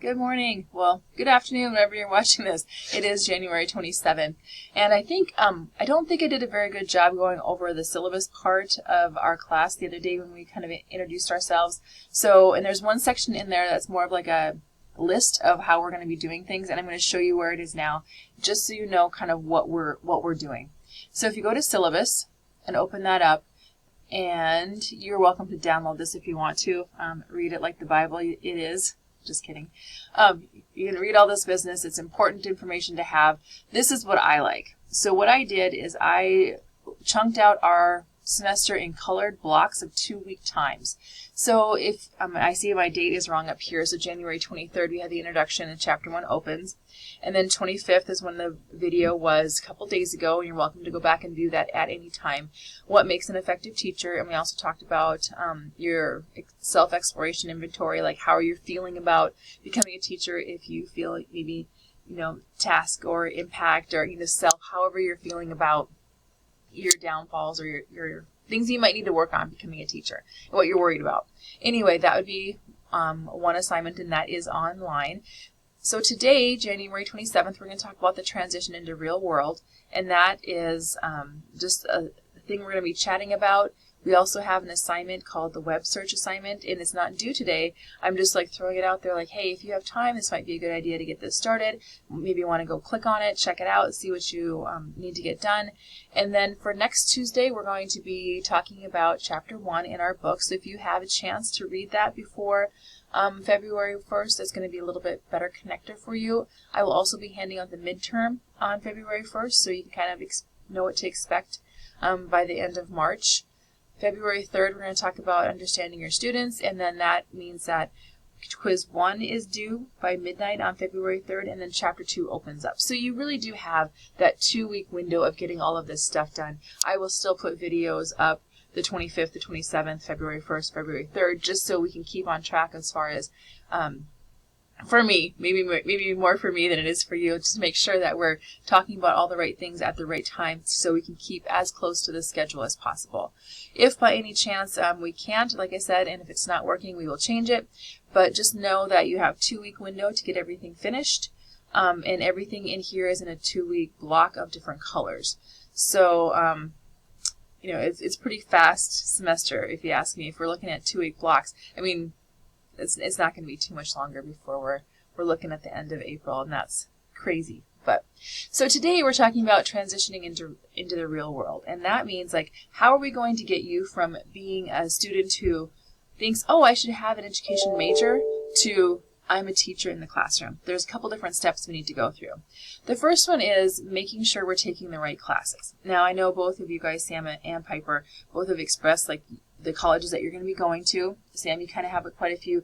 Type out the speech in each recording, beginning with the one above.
Good morning. Well, good afternoon whenever you're watching this. It is January 27th. And I think, I don't think I did a very good job going over the syllabus part of our class the other day when we kind of introduced ourselves. So, and there's one section in there that's more of like a list of how we're going to be doing things, and I'm going to show you where it is now, just so you know kind of what we're doing. So if you go to syllabus and open that up, and you're welcome to download this if you want to, read it like the Bible it is. Just kidding. You can read all this business. It's important information to have. This is what I like. So what I did is I chunked out our semester in colored blocks of 2-week times. So if I see my date is wrong up here, so January 23rd we had the introduction and chapter 1 opens, and then 25th is when the video was a couple days ago, and you're welcome to go back and view that at any time. What makes an effective teacher, and we also talked about your self-exploration inventory, like how are you feeling about becoming a teacher if you feel like maybe, task or impact or self, however you're feeling about your downfalls or your things you might need to work on becoming a teacher, what you're worried about. Anyway, that would be one assignment, and that is online. So today, January 27th, we're going to talk about the transition into real world, and that is just a thing we're going to be chatting about. We also have an assignment called the web search assignment, and it's not due today. I'm just like throwing it out there like, hey, if you have time, this might be a good idea to get this started. Maybe you want to go click on it, check it out, see what you need to get done. And then for next Tuesday, we're going to be talking about chapter 1 in our book. So if you have a chance to read that before February 1st, that's going to be a little bit better connector for you. I will also be handing out the midterm on February 1st, so you can kind of know what to expect by the end of March. February 3rd, we're going to talk about understanding your students, and then that means that quiz 1 is due by midnight on February 3rd, and then chapter 2 opens up. So you really do have that 2-week window of getting all of this stuff done. I will still put videos up the 25th, the 27th, February 1st, February 3rd, just so we can keep on track as far as, for me, maybe more for me than it is for you, just to make sure that we're talking about all the right things at the right time so we can keep as close to the schedule as possible. If by any chance we can't, like I said, and if it's not working, we will change it. But just know that you have 2-week window to get everything finished, and everything in here is in a 2-week block of different colors. So, it's pretty fast semester, if you ask me. If we're looking at 2-week blocks, I mean, it's not going to be too much longer before we're looking at the end of April, and that's crazy. But so today we're talking about transitioning into the real world, and that means like how are we going to get you from being a student who thinks, oh, I should have an education major, to I'm a teacher in the classroom. There's a couple different steps we need to go through. The first one is making sure we're taking the right classes. Now I know both of you guys, Sam and Piper, both have expressed like the colleges that you're going to be going to. Sam, you kind of have quite a few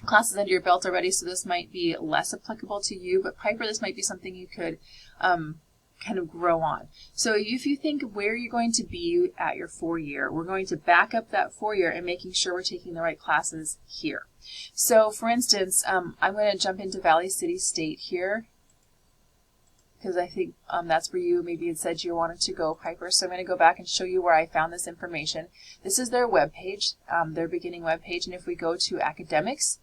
classes under your belt already, so this might be less applicable to you. But Piper, this might be something you could kind of grow on. So if you think where you're going to be at your 4-year, we're going to back up that 4-year and making sure we're taking the right classes here. So for instance, I'm going to jump into Valley City State here, because I think that's where you maybe had said you wanted to go, Piper. So I'm going to go back and show you where I found this information. This is their webpage, their beginning webpage, and if we go to academics,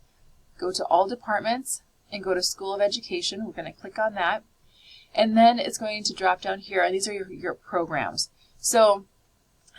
go to all departments, and go to School of Education, we're going to click on that, and then it's going to drop down here, and these are your programs. So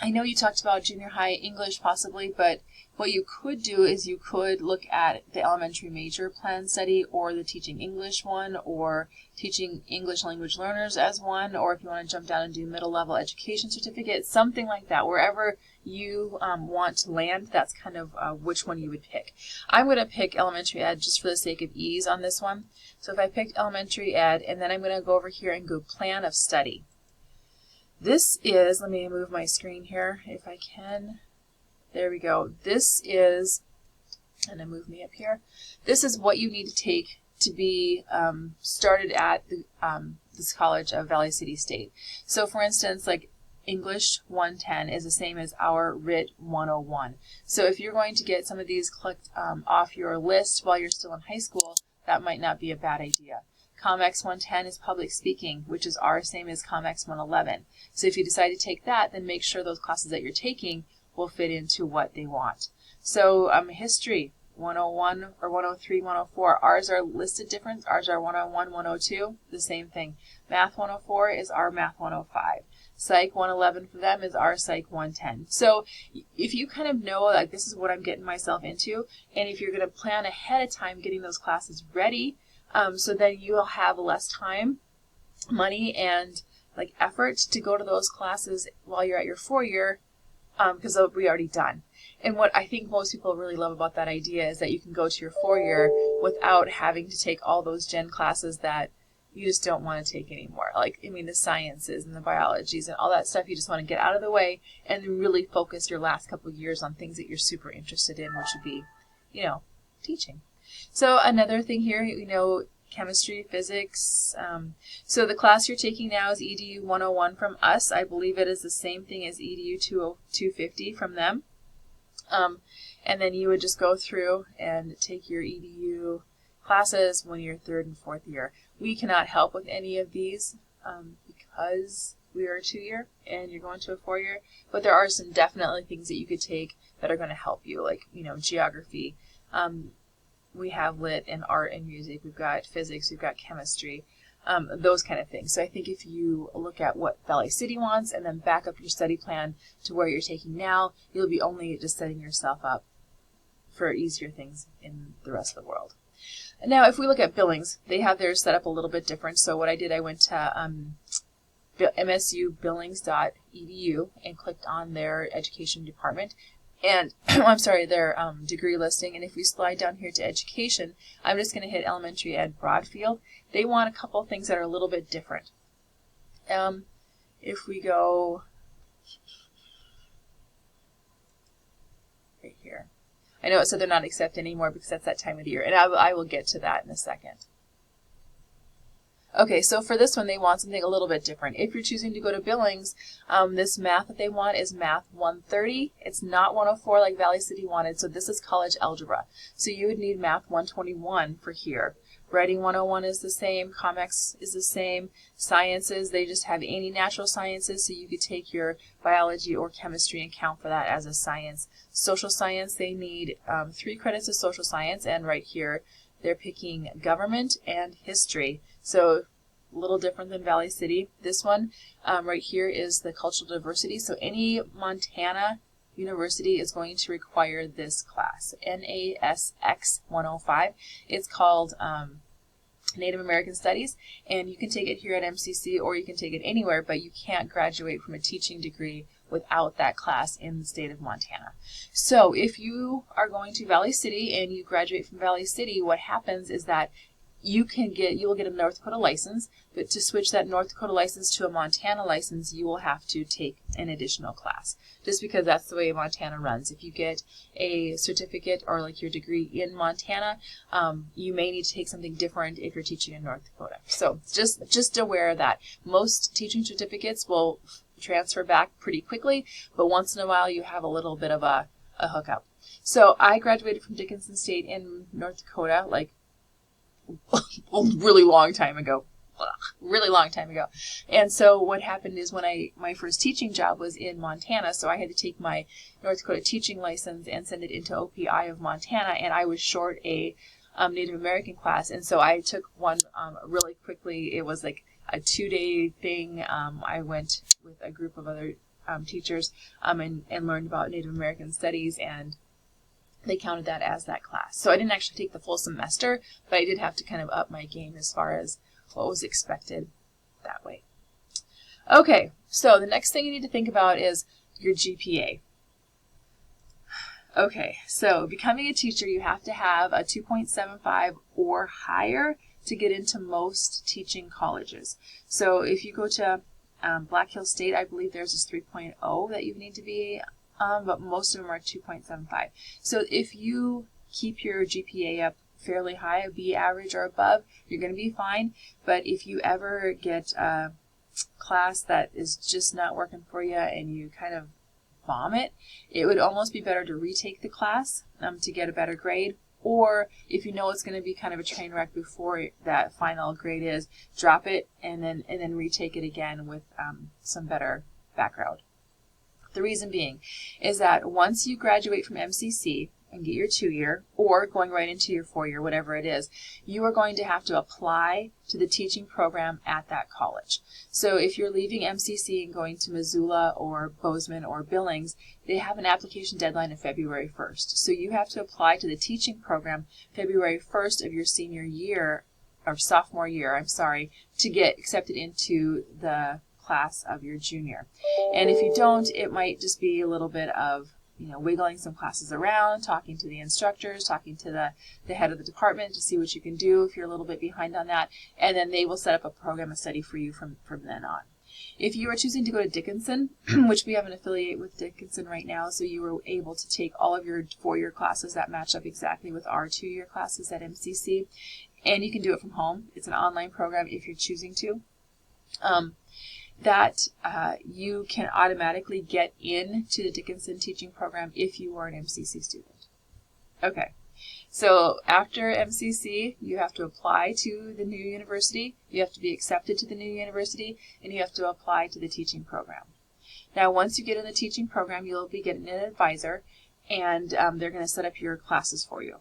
I know you talked about junior high English possibly, but what you could do is you could look at the elementary major plan study, or the teaching English one, or teaching English language learners as one, or if you want to jump down and do middle level education certificate, something like that. Wherever you want to land, that's kind of which one you would pick. I'm going to pick elementary ed just for the sake of ease on this one. So if I picked elementary ed, and then I'm going to go over here and go plan of study. This is, let me move my screen here if I can. There we go. This is, and then move me up here. This is what you need to take to be started at this college of Valley City State. So for instance, like English 110 is the same as our RIT 101. So if you're going to get some of these clicked off your list while you're still in high school, that might not be a bad idea. ComEx 110 is public speaking, which is our same as ComEx 111. So if you decide to take that, then make sure those classes that you're taking will fit into what they want. So history 101 or 103, 104. Ours are listed different. Ours are 101, 102, the same thing. Math 104 is our Math 105. Psych 111 for them is our Psych 110. So if you kind of know, like, this is what I'm getting myself into, and if you're going to plan ahead of time getting those classes ready, so then you'll have less time, money, and like effort to go to those classes while you're at your 4-year, because they'll be already done. And what I think most people really love about that idea is that you can go to your 4-year without having to take all those gen classes that you just don't want to take anymore. Like, I mean, the sciences and the biologies and all that stuff, you just want to get out of the way and really focus your last couple of years on things that you're super interested in, which would be, you know, teaching. So another thing here, you know, chemistry, physics. So the class you're taking now is EDU 101 from us. I believe it is the same thing as EDU 250 from them. And then you would just go through and take your EDU classes when you're 3rd and 4th year. We cannot help with any of these because we are a 2-year and you're going to a 4-year, but there are some definitely things that you could take that are going to help you, like, you know, geography. We have lit and art and music. We've got physics. We've got chemistry. Those kind of things. So I think if you look at what Valley City wants and then back up your study plan to where you're taking now, you'll be only just setting yourself up for easier things in the rest of the world. Now, if we look at Billings, they have theirs set up a little bit different. So what I did, I went to msubillings.edu and clicked on their education department. And, I'm sorry, their degree listing. And if we slide down here to education, I'm just going to hit elementary ed Broadfield. They want a couple things that are a little bit different. If we go right here, I know it said they're not accepted anymore because that's that time of the year, and I will get to that in a second. Okay, so for this one, they want something a little bit different. If you're choosing to go to Billings, this math that they want is Math 130. It's not 104 like Valley City wanted, so this is college algebra. So you would need Math 121 for here. Writing 101 is the same, Comex is the same, sciences, they just have any natural sciences, so you could take your biology or chemistry and count for that as a science. Social science, they need 3 credits of social science, and right here they're picking government and history. So a little different than Valley City. This one right here is the cultural diversity, so any Montana university is going to require this class, NASX 105. It's called Native American Studies, and you can take it here at MCC or you can take it anywhere, but you can't graduate from a teaching degree without that class in the state of Montana. So if you are going to Valley City and you graduate from Valley City, what happens is that you will get a North Dakota license, but to switch that North Dakota license to a Montana license, you will have to take an additional class, just because that's the way Montana runs. If you get a certificate or like your degree in Montana, you may need to take something different if you're teaching in North Dakota. So just aware of that. Most teaching certificates will transfer back pretty quickly, but once in a while you have a little bit of a hookup. So I graduated from Dickinson State in North Dakota, like a really long time ago. And so what happened is when my first teaching job was in Montana, so I had to take my North Dakota teaching license and send it into OPI of Montana, and I was short a Native American class, and so I took one really quickly. It was like a 2-day thing. I went with a group of other teachers and learned about Native American studies, and they counted that as that class. So I didn't actually take the full semester, but I did have to kind of up my game as far as what was expected that way. Okay, so the next thing you need to think about is your GPA. Okay, so becoming a teacher, you have to have a 2.75 or higher to get into most teaching colleges. So if you go to Black Hills State, I believe theirs is 3.0 that you need to be, but most of them are 2.75. So if you keep your GPA up fairly high, a B average or above, you're going to be fine. But if you ever get a class that is just not working for you and you kind of vomit, it would almost be better to retake the class to get a better grade. Or if you know it's going to be kind of a train wreck before that final grade is, drop it and then retake it again with some better background. The reason being is that once you graduate from MCC, and get your 2-year, or going right into your 4-year, whatever it is, you are going to have to apply to the teaching program at that college. So if you're leaving MCC and going to Missoula or Bozeman or Billings, they have an application deadline of February 1st. So you have to apply to the teaching program February 1st of your senior year, or sophomore year, I'm sorry, to get accepted into the class of your junior. And if you don't, it might just be a little bit of wiggling some classes around, talking to the instructors, talking to the head of the department to see what you can do if you're a little bit behind on that, and then they will set up a program of study for you from then on. If you are choosing to go to Dickinson, which we have an affiliate with Dickinson right now, so you were able to take all of your 4-year classes that match up exactly with our 2-year classes at MCC, and you can do it from home. It's an online program if you're choosing to. You can automatically get into the Dickinson teaching program if you are an MCC student. Okay, so after MCC, you have to apply to the new university, you have to be accepted to the new university, and you have to apply to the teaching program. Now, once you get in the teaching program, you'll be getting an advisor, and they're going to set up your classes for you.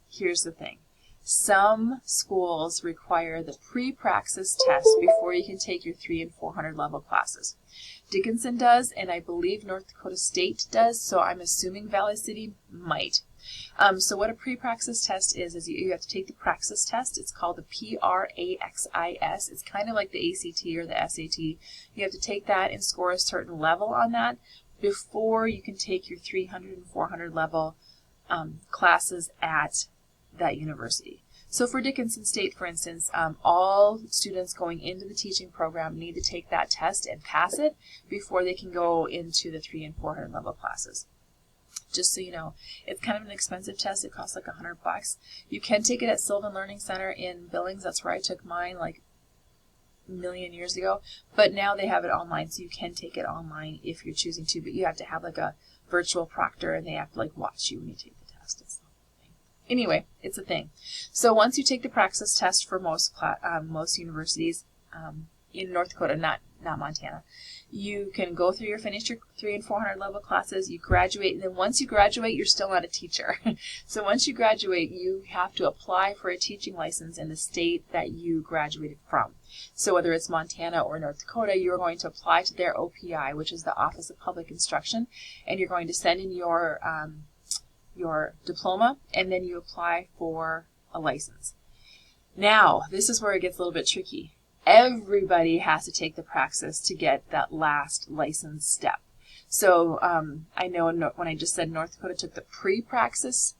Here's the thing. Some schools require the pre-praxis test before you can take your 300 and 400 level classes. Dickinson does, and I believe North Dakota State does, so I'm assuming Valley City might. So what a pre-praxis test is you have to take the praxis test. It's called the PRAXIS. It's kind of like the ACT or the SAT. You have to take that and score a certain level on that before you can take your 300 and 400 level classes at that university. So for Dickinson State, for instance, all students going into the teaching program need to take that test and pass it before they can go into the 300 and 400 level classes. Just so you know, it's kind of an expensive test. It costs like $100. You can take it at Sylvan Learning Center in Billings. That's where I took mine like a million years ago. But now they have it online, so you can take it online if you're choosing to. But you have to have like a virtual proctor, and they have to like watch you when you take the test. Anyway, it's a thing. So once you take the praxis test for most universities in North Dakota, not Montana, you can go through finish your 300 and 400 level classes, you graduate, and then once you graduate, you're still not a teacher. So once you graduate, you have to apply for a teaching license in the state that you graduated from. So whether it's Montana or North Dakota, you're going to apply to their OPI, which is the Office of Public Instruction, and you're going to send in your diploma, and then you apply for a license. Now, this is where it gets a little bit tricky. Everybody has to take the praxis to get that last license step. So I know when I just said North Dakota took the pre-praxis,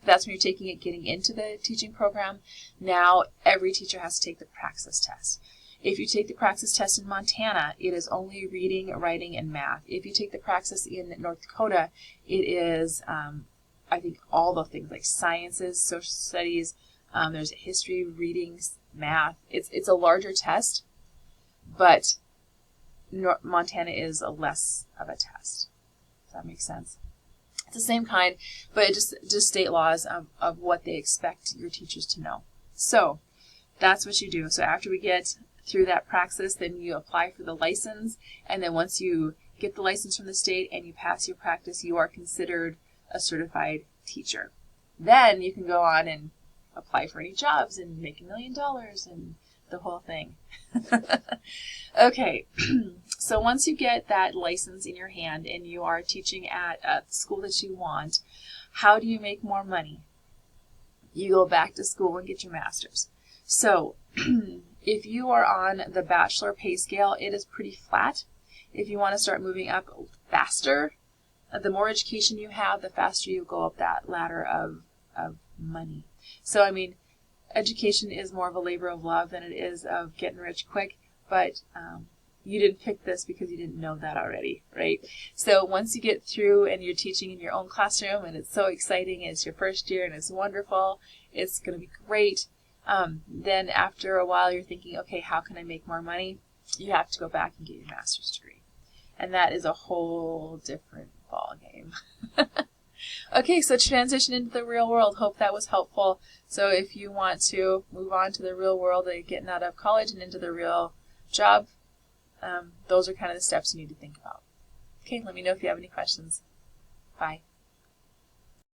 that's when you're taking it, getting into the teaching program. Now every teacher has to take the praxis test. If you take the praxis test in Montana, it is only reading, writing, and math. If you take the praxis in North Dakota, it is I think all the things like sciences, social studies, there's history, readings, math. It's a larger test, but Montana is a less of a test. Does that make sense? It's the same kind, but just state laws of what they expect your teachers to know. So that's what you do. So after we get through that praxis, then you apply for the license, and then once you get the license from the state and you pass your practice, you are considered a certified teacher. Then you can go on and apply for any jobs and make $1 million and the whole thing. Okay, so once you get that license in your hand and you are teaching at a school that you want, how do you make more money? You go back to school and get your master's. So if you are on the bachelor pay scale, it is pretty flat. If you want to start moving up faster, the more education you have, the faster you go up that ladder of money. So, I mean, education is more of a labor of love than it is of getting rich quick, but you didn't pick this because you didn't know that already, right? So once you get through and you're teaching in your own classroom and it's so exciting, it's your first year and it's wonderful, it's going to be great, then after a while you're thinking, okay, how can I make more money? You have to go back and get your master's degree. And that is a whole different ball game. Okay, so transition into the real world. Hope that was helpful. So if you want to move on to the real world, getting out of college and into the real job, those are kind of the steps you need to think about. Okay, let me know if you have any questions. Bye.